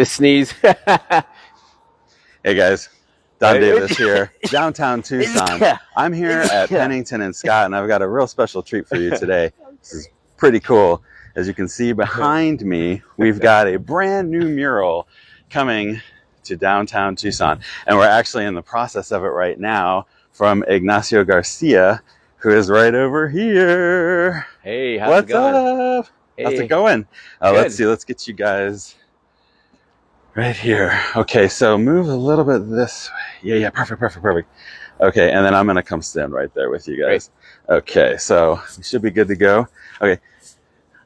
the sneeze. Hey guys, Don Davis here, downtown Tucson. I'm here at Pennington and Scott, and I've got a real special treat for you today. This is pretty cool. As you can see behind me, we've got a brand new mural coming to downtown Tucson, and we're actually in the process of it right now from Ignacio Garcia, who is right over here. Hey, how's it going? What's up? Hey. How's it going? Let's see, let's get you guys right here. Okay, so move a little bit this way. Yeah, perfect. Okay, and then I'm gonna come stand right there with you guys. Great. Okay, so we should be good to go. Okay,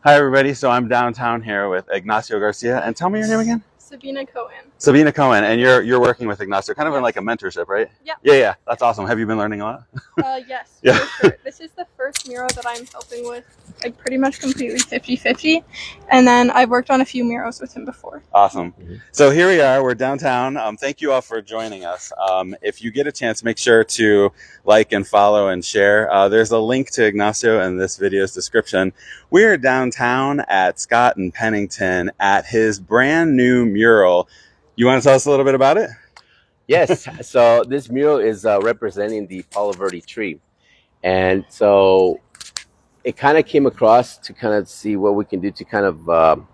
hi everybody. So I'm downtown here with Ignacio Garcia, and tell me your name again. Sabina Cohen. Sabina Cohen, and you're working with Ignacio, kind of in like a mentorship, right? Yeah. Yeah, that's awesome. Have you been learning a lot? Yes. Yeah. For sure. This is the first mural that I'm helping with, like pretty much completely 50-50, and then I've worked on a few murals with him before. Awesome. So here we are. We're downtown. Thank you all for joining us. If you get a chance, make sure to like and follow and share. There's a link to Ignacio in this video's description. We're downtown at Scott and Pennington at his brand new mural. You want to tell us a little bit about it? Yes. So this mural is representing the Paula Verde tree. And so it kind of came across to kind of see what we can do to kind of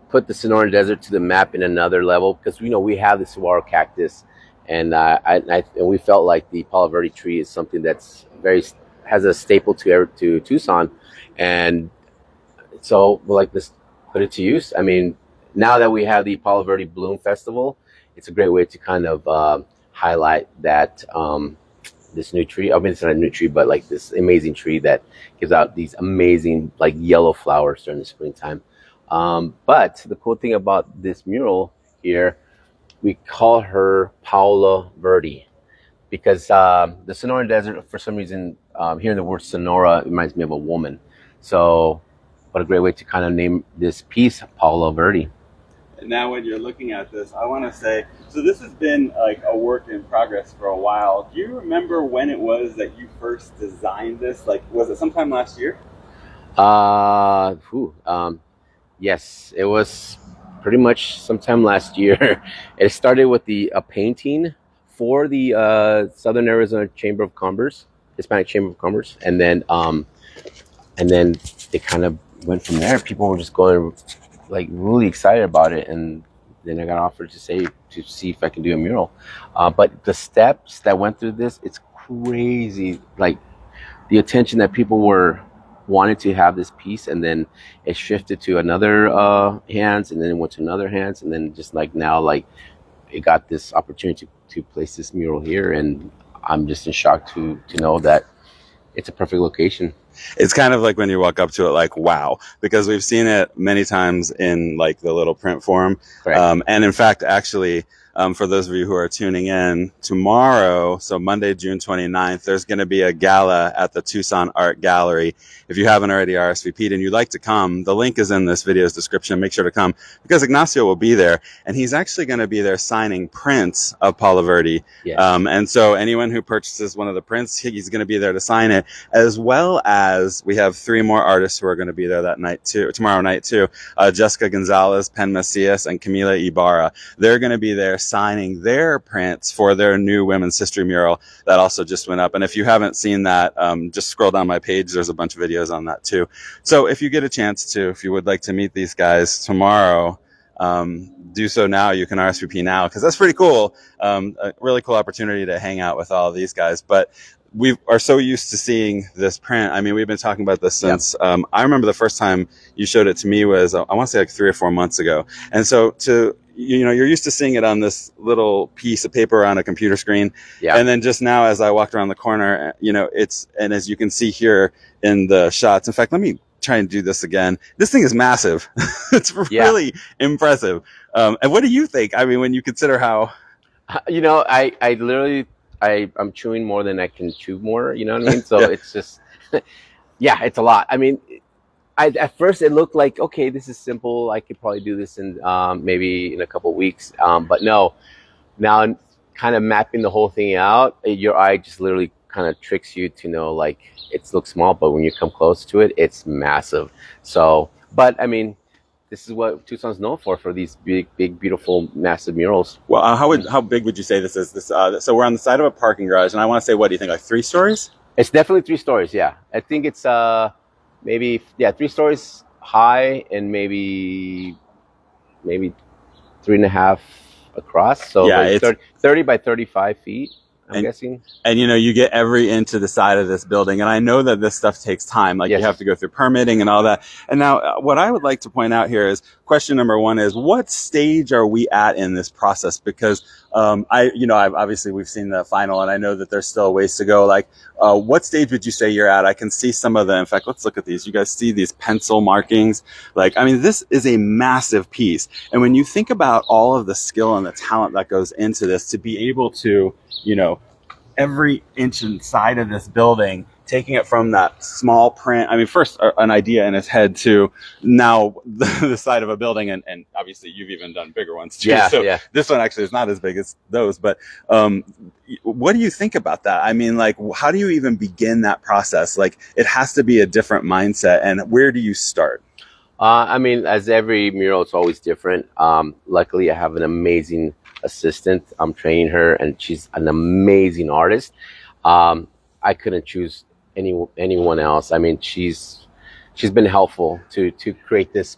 put the Sonoran Desert to the map in another level, because we have the saguaro cactus, and and we felt like the Paula Verde tree is something that's has a staple to Tucson, and so we're like, let's put it to use. I mean, now that we have the Paula Verde Bloom Festival, it's a great way to kind of highlight that this new tree. I mean, it's not a new tree, but like this amazing tree that gives out these amazing like yellow flowers during the springtime. But the cool thing about this mural here, we call her Paula Verde because the Sonoran Desert, for some reason, hearing the word Sonora reminds me of a woman. So what a great way to kind of name this piece Paula Verde. Now when you're looking at this, I want to say, so this has been like a work in progress for a while. Do you remember when it was that you first designed this? Like, was it sometime last year? Yes, it was pretty much sometime last year. It started with a painting for the Southern Arizona Chamber of Commerce, Hispanic Chamber of Commerce, and then it kind of went from there. People were just going like really excited about it, and then I got offered to see if I can do a mural. But the steps that went through this, it's crazy. Like the attention that people were wanted to have this piece, and then it shifted to another hands, and then it went to another hands, and then just like now, like it got this opportunity to place this mural here, and I'm just in shock to know that it's a perfect location. It's kind of like when you walk up to it, like, wow, because we've seen it many times in like the little print form. And in fact, actually, for those of you who are tuning in, tomorrow, so Monday, June 29th, there's going to be a gala at the Tucson Art Gallery. If you haven't already RSVP'd and you'd like to come, the link is in this video's description. Make sure to come because Ignacio will be there, and he's actually going to be there signing prints of Paula Verde. Yes. And so anyone who purchases one of the prints, he's going to be there to sign it, as well as we have 3 more artists who are going to be there that night too, tomorrow night too. Jessica Gonzalez, Pen Macias, and Camila Ibarra. They're going to be there signing their prints for their new Women's History mural that also just went up. And if you haven't seen that, just scroll down my page. There's a bunch of videos on that too. So if you get a chance to, if you would like to meet these guys tomorrow, do so now. You can RSVP now because that's pretty cool. A really cool opportunity to hang out with all of these guys. But we are so used to seeing this print. I mean, we've been talking about this since, I remember the first time you showed it to me was, I want to say like 3 or 4 months ago. And so you're used to seeing it on this little piece of paper on a computer screen. Yeah. And then just now, as I walked around the corner, and as you can see here in the shots, in fact, let me try and do this again. This thing is massive. It's really impressive. And what do you think? I mean, when you consider how, I literally, I'm chewing more than I can chew more, you know what I mean? So it's just, it's a lot. I mean, at first it looked like, okay, this is simple. I could probably do this in maybe in a couple of weeks. But no, now kind of mapping the whole thing out, your eye just literally kind of tricks you to know, like, it looks small, but when you come close to it, it's massive. So, but I mean, this is what Tucson's known for these big, beautiful, massive murals. Well, how big would you say this is? This so we're on the side of a parking garage, and I want to say, what do you think? Like 3 stories? It's definitely 3 stories. Yeah, I think it's maybe 3 stories high and maybe 3.5 across. So Yeah, like it's 30 by 35 feet. I'm guessing. And you get every inch of the side of this building. And I know that this stuff takes time. Like, Yes. you have to go through permitting and all that. And now what I would like to point out here is question number 1 is, what stage are we at in this process? Because, I've obviously we've seen the final, and I know that there's still ways to go. Like, what stage would you say you're at? I can see some of the, in fact, let's look at these. You guys see these pencil markings? Like, I mean, this is a massive piece. And when you think about all of the skill and the talent that goes into this, to be able to, every inch inside of this building, taking it from that small print. I mean, first an idea in his head to now the side of a building, and obviously you've even done bigger ones too. Yeah, so yeah. This one actually is not as big as those, but what do you think about that? I mean, like, how do you even begin that process? Like, it has to be a different mindset, and where do you start? I mean, as every mural, it's always different. Luckily, I have an amazing assistant. I'm training her, and she's an amazing artist. I couldn't choose anyone else. I mean, she's been helpful to create this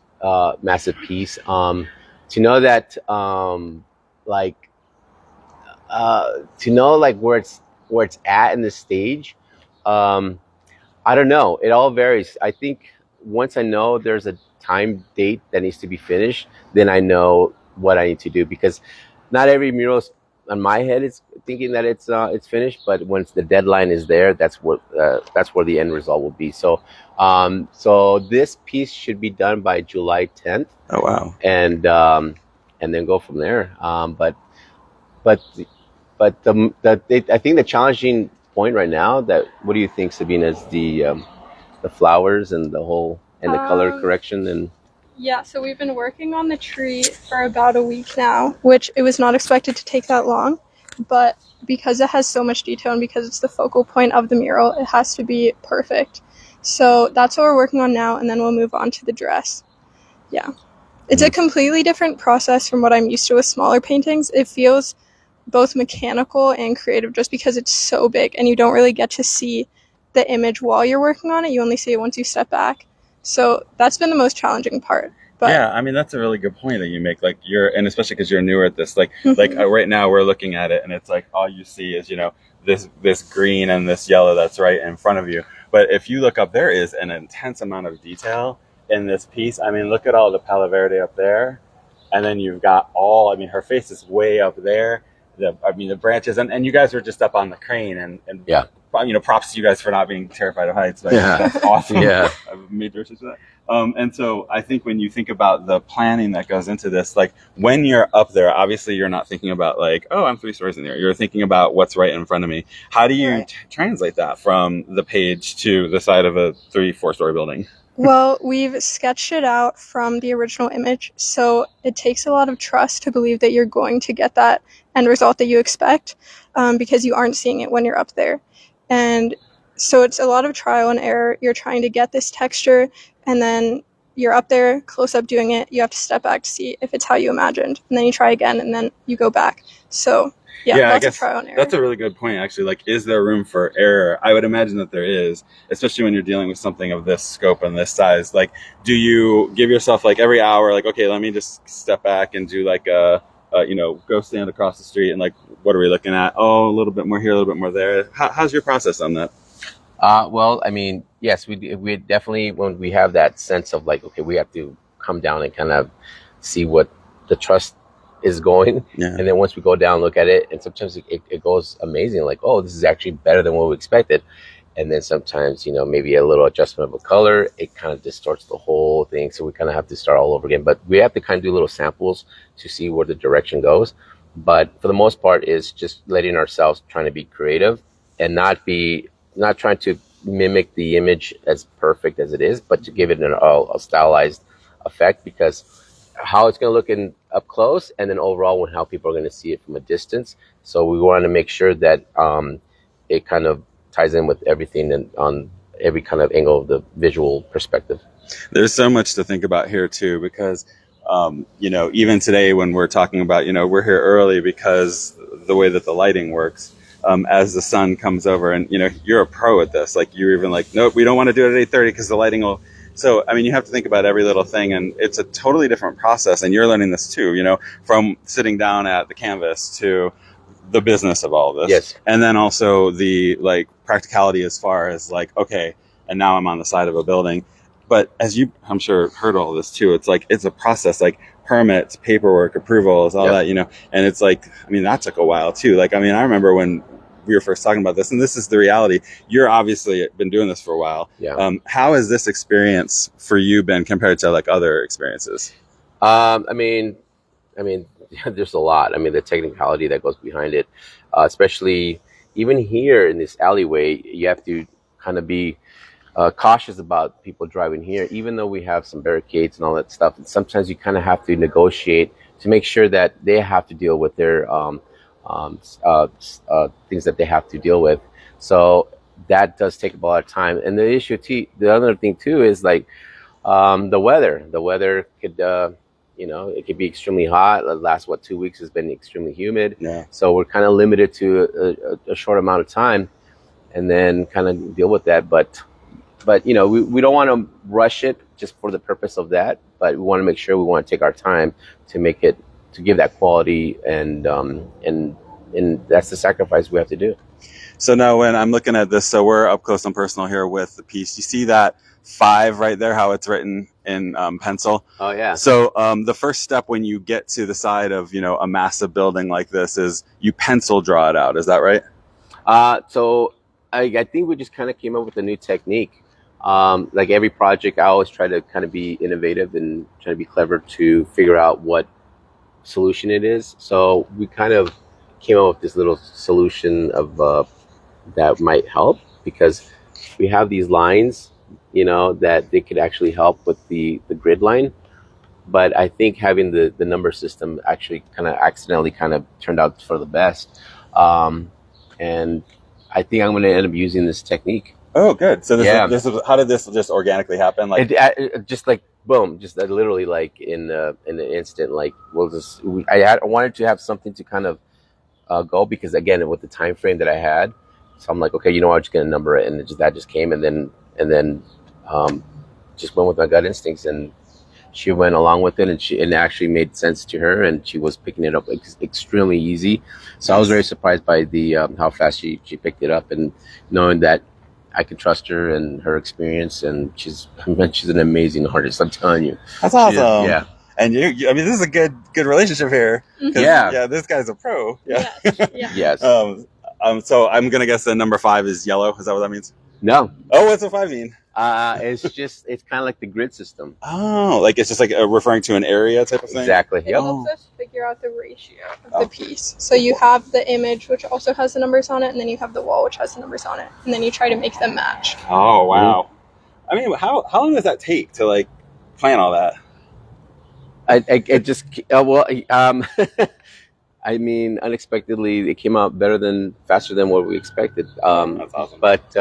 massive piece. To know that, to know like where it's at in the stage. I don't know. It all varies. I think once I know there's a time date that needs to be finished, then I know what I need to do, because not every mural on my head is thinking that it's finished, but once the deadline is there, that's where the end result will be. So this piece should be done by July 10th. Oh, wow. And then go from there. But I think the challenging point right now, what do you think, Sabina, is the flowers and the whole and the color correction? And yeah, so we've been working on the tree for about a week now, which it was not expected to take that long, but because it has so much detail and because it's the focal point of the mural, it has to be perfect. So that's what we're working on now, and then we'll move on to the dress. Yeah. It's a completely different process from what I'm used to with smaller paintings. It feels both mechanical and creative just because it's so big, and you don't really get to see the image while you're working on it. You only see it once you step back. So that's been the most challenging part. But yeah, I mean, that's a really good point that you make. Like, and especially because you're newer at this, like right now we're looking at it, and it's like all you see is this green and this yellow that's right in front of you. But if you look up, there is an intense amount of detail in this piece. I mean, look at all the Paula Verde up there, and then you've got her face is way up there. The branches, and you guys were just up on the crane, and yeah. Props to you guys for not being terrified of heights. Like, Yeah. That's awesome. Yeah. I've made research for that. And so I think when you think about the planning that goes into this, like when you're up there, obviously you're not thinking about like, oh, I'm 3 stories in there. You're thinking about what's right in front of me. How do you translate that from the page to the side of a 3-4 story building? Well, we've sketched it out from the original image, so it takes a lot of trust to believe that you're going to get that end result that you expect, because you aren't seeing it when you're up there. And so it's a lot of trial and error. You're trying to get this texture, and then you're up there, close up doing it. You have to step back to see if it's how you imagined, and then you try again, and then you go back. So I guess trial and error. That's a really good point, actually. Like, is there room for error? I would imagine that there is, especially when you're dealing with something of this scope and this size. Like, do you give yourself like every hour, like, okay, let me just step back and do like go stand across the street and like, what are we looking at? Oh, a little bit more here, a little bit more there. How's your process on that? Well, I mean, yes, we definitely, when we have that sense of like, okay, we have to come down and kind of see what the trust is going. Yeah. And then once we go down, look at it, and sometimes it goes amazing. Like, oh, this is actually better than what we expected. And then sometimes, maybe a little adjustment of a color, it kind of distorts the whole thing. So we kind of have to start all over again. But we have to kind of do little samples to see where the direction goes. But for the most part, is just letting ourselves trying to be creative and not trying to mimic the image as perfect as it is, but to give it a stylized effect, because how it's going to look up close, and then overall how people are going to see it from a distance. So we want to make sure that it kind of ties in with everything and on every kind of angle of the visual perspective. There's so much to think about here too, because you know, even today when we're talking about, you know, we're here early because the way that the lighting works. As the sun comes over, and you know, you're a pro at this. Like, you're even like, nope, we don't want to do it at 8:30 because the lighting will. So, I mean, you have to think about every little thing, and it's a totally different process. And you're learning this too, you know, from sitting down at the canvas to the business of all of this. Yes. And then also the like practicality as far as like, okay, and now I'm on the side of a building. But as you, I'm sure, heard all this too, it's like, it's a process, like permits, paperwork, approvals, all that, you know, and it's like, I mean, that took a while too. Like, I mean, I remember when we were first talking about this, and this is the reality. You're obviously been doing this for a while. Yeah. How has this experience for you been compared to like other experiences? I mean, there's a lot. I mean, the technicality that goes behind it, especially even here in this alleyway, you have to kind of be cautious about people driving here, even though we have some barricades and all that stuff. And sometimes you kind of have to negotiate to make sure that they have to deal with their things that they have to deal with. So that does take a lot of time. And the other thing too is like the weather. The weather could, you know, it could be extremely hot. The last 2 weeks has been extremely humid. Yeah. So we're kind of limited to a short amount of time, and then kind of deal with that. But you know, we don't want to rush it just for the purpose of that. But we want to make sure we want to take our time to make it, to give that quality, and that's the sacrifice we have to do. So now when I'm looking at this, so we're up close and personal here with the piece. You see that 5 right there, how it's written in pencil? Oh, yeah. So the first step when you get to the side of, you know, a massive building like this is you pencil draw it out. Is that right? So I think we just kind of came up with a new technique. Like every project, I always try to kind of be innovative and try to be clever to figure out what solution it is. So we kind of came up with this little solution of that might help, because we have these lines, you know, that they could actually help with the grid line. But I think having the number system actually kind of accidentally kind of turned out for the best. And I think I'm going to end up using this technique. Oh, good. So this is, how did this just organically happen? Like, it just like boom, just literally like in an instant. Like, I wanted to have something to kind of go, because again, with the time frame that I had, so I'm like, okay, you know what, I'm just gonna number it, and that just came, and then just went with my gut instincts, and she went along with it, and it actually made sense to her, and she was picking it up extremely easy. So I was very surprised by the how fast she picked it up, and knowing that I can trust her and her experience, and she's an amazing artist. I'm telling you, that's awesome. Yeah. And you, I mean, this is a good relationship here. Yeah, this guy's a pro. Yeah. Yes. So I'm gonna guess that number 5 is yellow. Is that what that means? No. Oh, what's a 5 mean? It's kind of like the grid system. Oh, like it's just like referring to an area type of thing. Exactly. It helps us figure out the ratio of the piece. So you have the image, which also has the numbers on it, and then you have the wall, which has the numbers on it, and then you try to make them match. Oh wow! I mean, how long does that take to like plan all that? It just I mean, unexpectedly, it came out faster than what we expected. That's awesome. But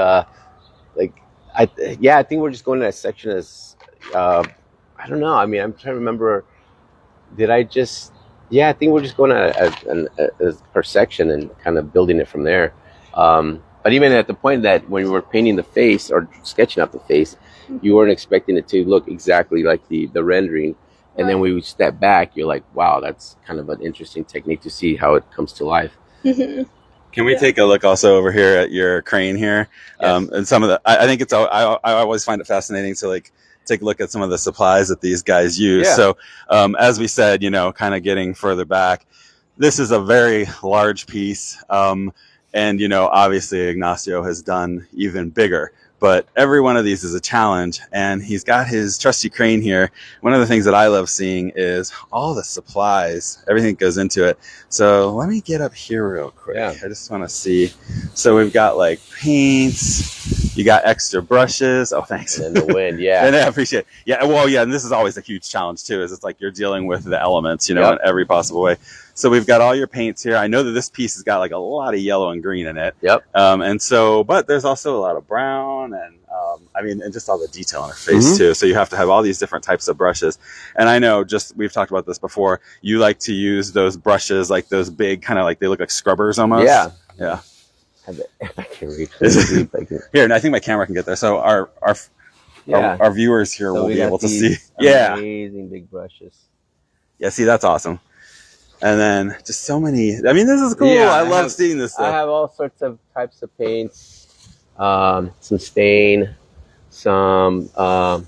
I think we're just going to that section as I don't know. I mean, I'm trying to remember. I think we're just going as per section and kind of building it from there. But even at the point that when we were painting the face or sketching out the face, you weren't expecting it to look exactly like the rendering. And then when we step back, you're like, wow, that's kind of an interesting technique to see how it comes to life. Mm-hmm. Can we take a look also over here at your crane here? Yes. And some of the, I think I always find it fascinating to like take a look at some of the supplies that these guys use. Yeah. So as we said, you know, kind of getting further back, this is a very large piece. And, you know, obviously Ignacio has done even bigger. But every one of these is a challenge, and he's got his trusty crane here. One of the things that I love seeing is all the supplies, everything that goes into it. So let me get up here real quick. Yeah. I just want to see. So we've got like paints, You got extra brushes. Oh, thanks. And then the wind, yeah. And I appreciate it. Yeah, well, yeah, and this is always a huge challenge too, is it's like you're dealing with the elements, you know, Yep. in every possible way. So we've got all your paints here. I know that this piece has got like a lot of yellow and green in it. Yep. And so, but there's also a lot of brown and, I mean, and just all the detail on her face too. So you have to have all these different types of brushes. And I know, just, we've talked about this before, you like to use those brushes, like those big kind of like, they look like scrubbers almost. Yeah. Yeah. If I can reach it, Here, and I think my camera can get there. So our viewers here will we be got able to these see. Yeah. Amazing big brushes. Yeah, see, that's awesome. And then just so many. I mean, this is cool. Yeah, I love seeing this stuff. I have all sorts of types of paints, some stain, some, I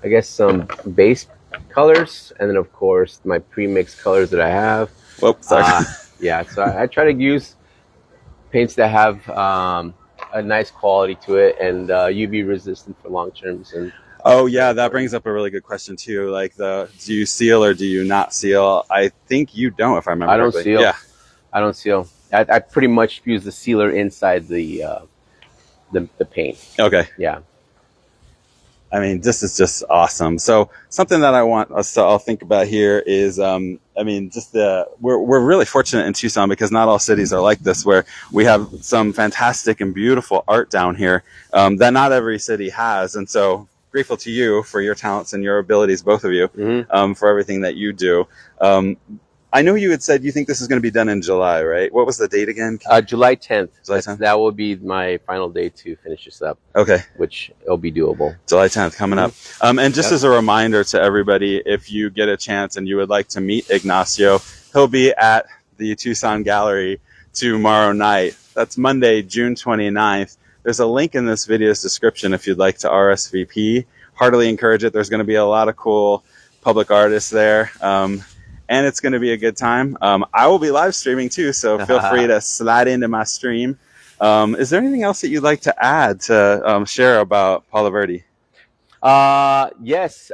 guess some base colors, and then of course my pre-mixed colors that I have. Whoops, sorry. Yeah, so I try to use paints that have a nice quality to it and UV resistant for long terms. And oh yeah, that brings up a really good question too. Like do you seal or do you not seal? I think you don't, if I remember. I don't correctly. seal. Yeah, I don't seal. I pretty much use the sealer inside the paint. okay. Yeah. I mean, this is just awesome. So something that I want us to all think about here is, I mean, just we're really fortunate in Tucson because not all cities are like this, where we have some fantastic and beautiful art down here that not every city has. And so grateful to you for your talents and your abilities, both of you, for everything that you do. I know you had said you think this is going to be done in July, right? What was the date again? July 10th. July 10th? That will be my final day to finish this up. Okay. Which it'll be doable. July 10th coming up. And just as a reminder to everybody, if you get a chance and you would like to meet Ignacio, he'll be at the Tucson Gallery tomorrow night. That's Monday, June 29th. There's a link in this video's description if you'd like to RSVP. Heartily encourage it. There's going to be a lot of cool public artists there. And it's going to be a good time. I will be live streaming too, so feel free to slide into my stream. Is there anything else that you'd like to add to share about Paula Verde? Yes.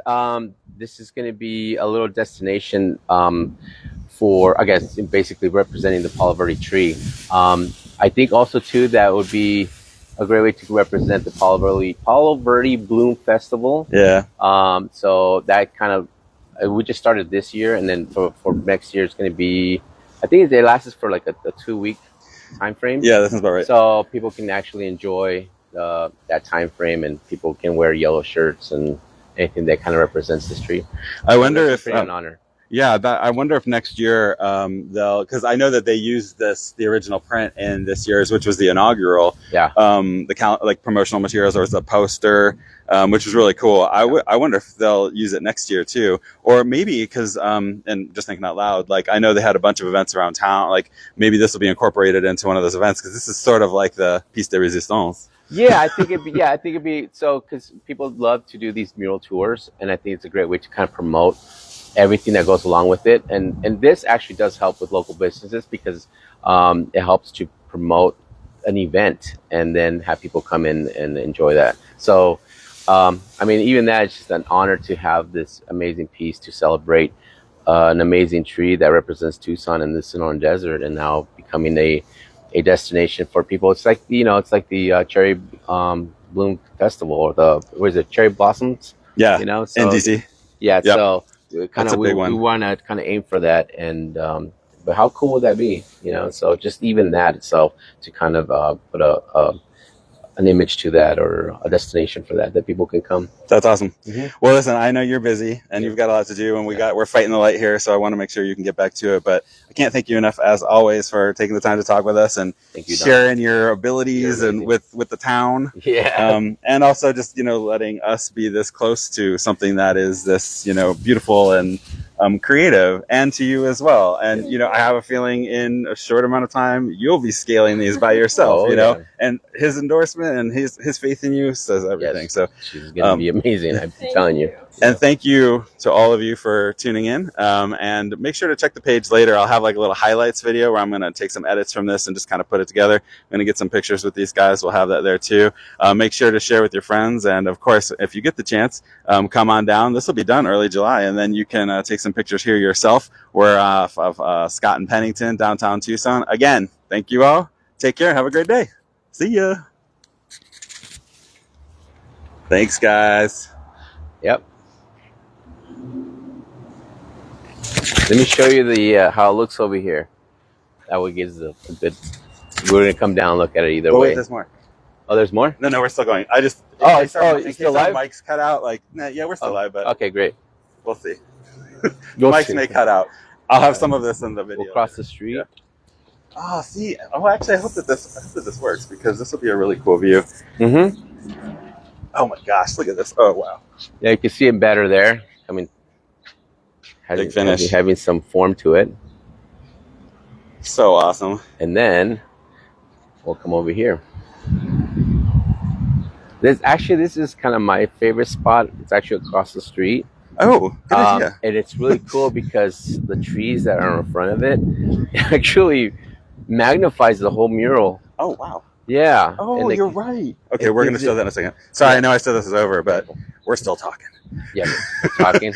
This is going to be a little destination for, I guess, basically representing the Paula Verde tree. I think also too that would be a great way to represent the Paula Verde Bloom Festival. Yeah. So that kind of, we just started this year, and then for next year it's going to be, I think it lasts for like a 2-week time frame. Yeah, that sounds about right. So people can actually enjoy that time frame, and people can wear yellow shirts and anything that kind of represents this tree. I wonder if an honor. Yeah, I wonder if next year they'll, because I know that they used the original print in this year's, which was the inaugural. Yeah. Like promotional materials, or was a poster, which was really cool. I wonder if they'll use it next year too, or maybe because and just thinking out loud, like I know they had a bunch of events around town. Like maybe this will be incorporated into one of those events, because this is sort of like the piece de resistance. Yeah, I think it'd be so, because people love to do these mural tours, and I think it's a great way to kind of promote everything that goes along with it, and this actually does help with local businesses, because it helps to promote an event and then have people come in and enjoy that. So I mean, even that, it's just an honor to have this amazing piece to celebrate an amazing tree that represents Tucson and the Sonoran Desert, and now becoming a destination for people. It's like, it's like the cherry bloom festival, or cherry blossoms. Yeah, so, in DC. Yeah, yep. So kind of we want to kind of aim for that, and but how cool would that be? So just even that itself, to kind of put an image to that, or a destination for that people can come. That's awesome. Well, listen, I know you're busy and you've got a lot to do, and we're fighting the light here, so I want to make sure you can get back to it. But I can't thank you enough, as always, for taking the time to talk with us and sharing your abilities and with the town. Yeah. And also just letting us be this close to something that is this beautiful and creative, and to you as well. And I have a feeling in a short amount of time you'll be scaling these by yourself. And his endorsement and his faith in you says everything. Yes. So she's gonna be amazing. I'm telling you. And thank you to all of you for tuning in. And make sure to check the page later. I'll have like a little highlights video where I'm going to take some edits from this and just kind of put it together. I'm going to get some pictures with these guys. We'll have that there too. Make sure to share with your friends. And of course, if you get the chance, come on down. This will be done early July. And then you can take some pictures here yourself. We're off of Scott and Pennington, downtown Tucson. Again, thank you all. Take care. Have a great day. See ya. Thanks, guys. Yep. Let me show you the how it looks over here. That would give us a good. We're gonna come down and look at it either Oh way. wait, there's more. Oh, there's more. No, we're still going. I just It's in still case our live. mic's cut out. Like, nah, yeah, we're still live, but Okay, great. we'll see. We'll Mics see. may cut out. I'll have some of this in the video. We'll cross the street. Yeah. Oh, see. Oh, actually, I hope that this works because this will be a really cool view. Mm-hmm. Oh my gosh, look at this. Oh wow. Yeah, you can see it better there. I mean, Big finish. having some form to it. So awesome. And then we'll come over here. This is kind of my favorite spot. It's actually across the street. Oh, good idea. And it's really cool because the trees that are in front of it actually magnifies the whole mural. Oh wow. Yeah. Oh, you're right. Okay, we're going to show that in a second. Sorry, I know I said this is over, but we're still talking. Yeah, we're talking.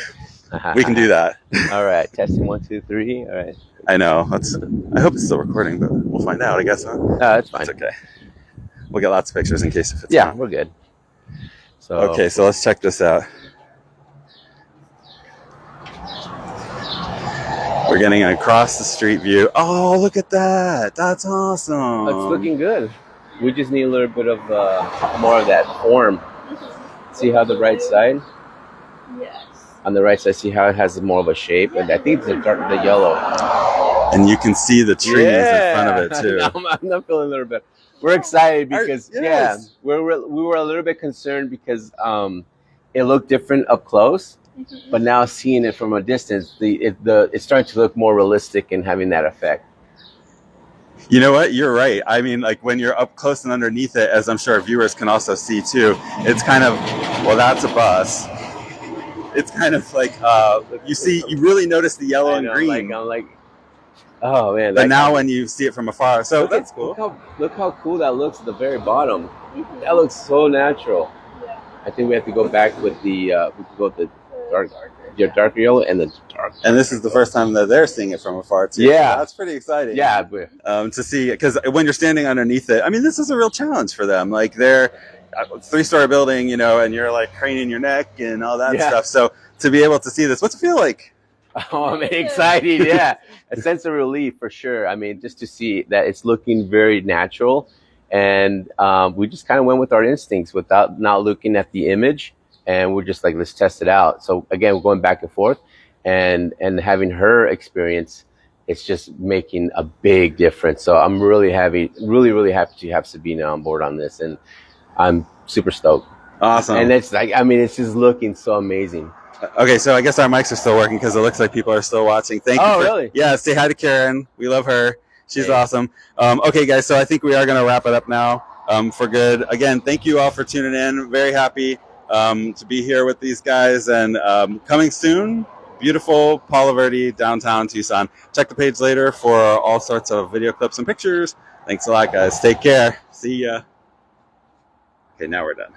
We can do that. All right, testing 1, 2, 3. All right. I know. I hope it's still recording, but we'll find out, I guess. Huh? That's fine. It's okay. We'll get lots of pictures in case if it's Yeah, not. we're good. So Okay, so let's check this out. We're getting an across the street view. Oh, look at that. That's awesome. it's looking good. We just need a little bit of more of that form. See how the right side? Yes. On the right side, see how it has more of a shape, and I think it's the yellow. And you can see the trees in front of it too. I'm feeling a little bit. We're excited because Yes. we were a little bit concerned because it looked different up close, but now seeing it from a distance, it's starting to look more realistic and having that effect. You know what? You're right. I mean, like when you're up close and underneath it, as I'm sure our viewers can also see too, it's kind of, well, that's a bus. It's kind of like you really notice the yellow and green. I'm like, oh man! But now when you see it from afar, so that's cool. Look how cool that looks at the very bottom. That looks so natural. Yeah. I think we have to go back with the we could go with the darker yellow and the dark. And this is the first time that they're seeing it from afar too. Yeah, so that's pretty exciting. Yeah, to see, because when you're standing underneath it, I mean, this is a real challenge for them. Like they're a 3-story building, you know, and you're like craning your neck and all that stuff. So to be able to see this, what's it feel like? Oh, I'm excited. Yeah, a sense of relief for sure. I mean, just to see that it's looking very natural, and we just kind of went with our instincts without not looking at the image, and we're just like, let's test it out. So again, we're going back and forth, and having her experience, it's just making a big difference. So I'm really happy to have Sabina on board on this, and I'm super stoked. Awesome. And it's like, I mean, it's just looking so amazing. Okay, so I guess our mics are still working because it looks like people are still watching. Thank you. Oh, really? Yeah, say hi to Karen. We love her. She's awesome. Okay, guys, so I think we are going to wrap it up now for good. Again, thank you all for tuning in. Very happy to be here with these guys. And coming soon, beautiful Paula Verde, downtown Tucson. Check the page later for all sorts of video clips and pictures. Thanks a lot, guys. Take care. See ya. Okay, now we're done.